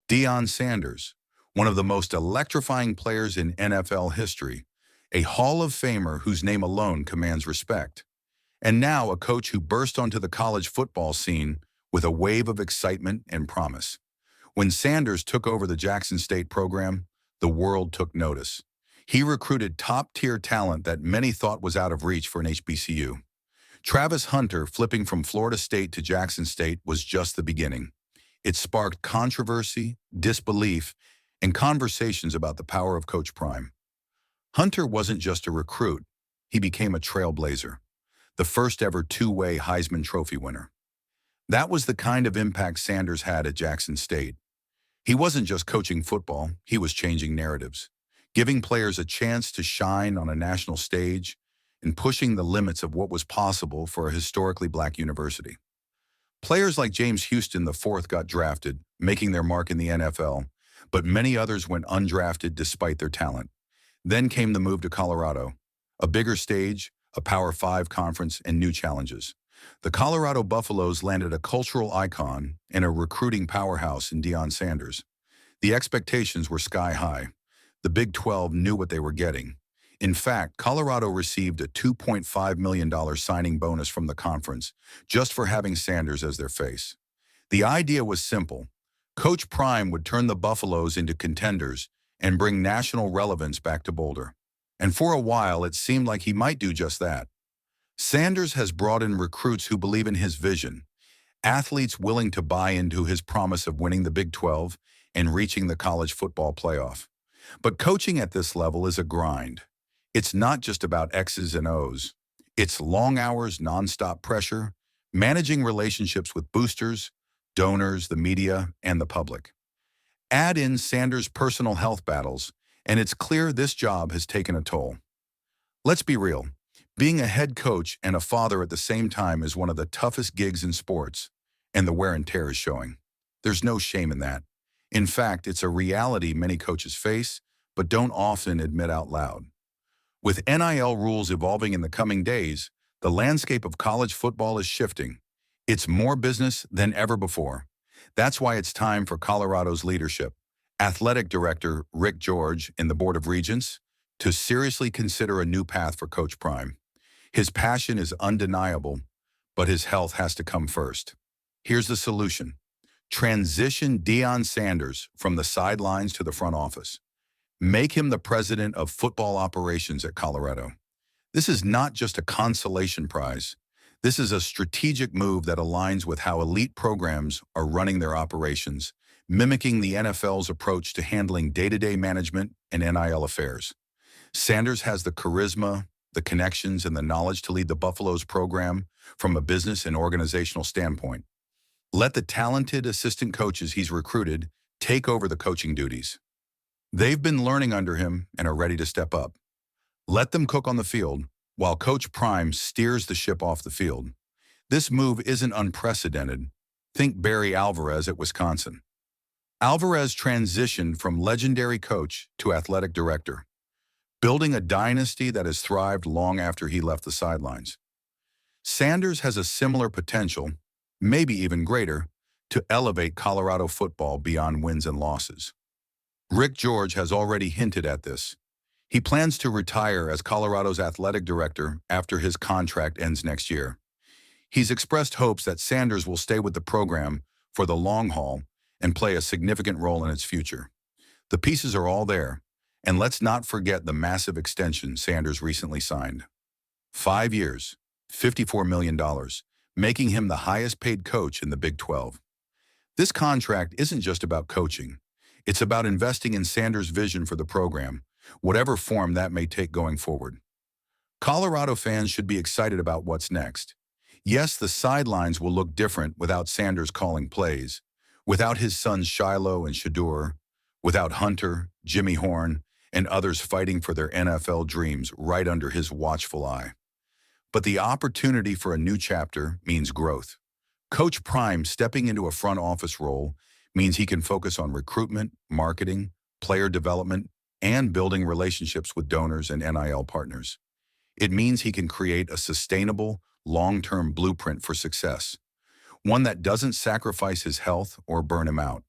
Deion Sanders, one of the most electrifying players in NFL history, a Hall of Famer whose name alone commands respect, and now a coach who burst onto the college football scene with a wave of excitement and promise. When Sanders took over the Jackson State program, the world took notice. He recruited top-tier talent that many thought was out of reach for an HBCU. Travis Hunter flipping from Florida State to Jackson State was just the beginning. It sparked controversy, disbelief, and conversations about the power of Coach Prime. Hunter wasn't just a recruit, he became a trailblazer, the first ever two-way Heisman Trophy winner. That was the kind of impact Sanders had at Jackson State. He wasn't just coaching football, he was changing narratives, giving players a chance to shine on a national stage and pushing the limits of what was possible for a historically black university. Players like James Houston IV got drafted, making their mark in the NFL, but many others went undrafted despite their talent. Then came the move to Colorado, a bigger stage, a Power 5 conference, and new challenges. The Colorado Buffaloes landed a cultural icon and a recruiting powerhouse in Deion Sanders. The expectations were sky high. The Big 12 knew what they were getting. In fact, Colorado received a $2.5 million signing bonus from the conference just for having Sanders as their face. The idea was simple. Coach Prime would turn the Buffaloes into contenders and bring national relevance back to Boulder. And for a while, it seemed like he might do just that. Sanders has brought in recruits who believe in his vision, athletes willing to buy into his promise of winning the Big 12 and reaching the college football playoff. But coaching at this level is a grind. It's not just about X's and O's. It's long hours, nonstop pressure, managing relationships with boosters, donors, the media, and the public. Add in Sanders' personal health battles, and it's clear this job has taken a toll. Let's be real. Being a head coach and a father at the same time is one of the toughest gigs in sports, and the wear and tear is showing. There's no shame in that. In fact, it's a reality many coaches face, but don't often admit out loud. With NIL rules evolving in the coming days, the landscape of college football is shifting. It's more business than ever before. That's why it's time for Colorado's leadership, Athletic Director Rick George and the Board of Regents, to seriously consider a new path for Coach Prime. His passion is undeniable, but his health has to come first. Here's the solution. Transition Deion Sanders from the sidelines to the front office. Make him the president of football operations at Colorado. This is not just a consolation prize. This is a strategic move that aligns with how elite programs are running their operations, mimicking the NFL's approach to handling day-to-day management and NIL affairs. Sanders has the charisma, the connections, and the knowledge to lead the Buffaloes program from a business and organizational standpoint. Let the talented assistant coaches he's recruited take over the coaching duties. They've been learning under him and are ready to step up. Let them cook on the field while Coach Prime steers the ship off the field. This move isn't unprecedented. Think Barry Alvarez at Wisconsin. Alvarez transitioned from legendary coach to athletic director, building a dynasty that has thrived long after he left the sidelines. Sanders has a similar potential, maybe even greater, to elevate Colorado football beyond wins and losses. Rick George has already hinted at this. He plans to retire as Colorado's athletic director after his contract ends next year. He's expressed hopes that Sanders will stay with the program for the long haul and play a significant role in its future. The pieces are all there, and let's not forget the massive extension Sanders recently signed. 5 years, $54 million, making him the highest-paid coach in the Big 12. This contract isn't just about coaching. It's about investing in Sanders' vision for the program, whatever form that may take going forward. Colorado fans should be excited about what's next. Yes, the sidelines will look different without Sanders calling plays, without his sons Shiloh and Shadur, without Hunter, Jimmy Horn, and others fighting for their NFL dreams right under his watchful eye. But the opportunity for a new chapter means growth. Coach Prime stepping into a front office role means he can focus on recruitment, marketing, player development, and building relationships with donors and NIL partners. It means he can create a sustainable, long-term blueprint for success, one that doesn't sacrifice his health or burn him out.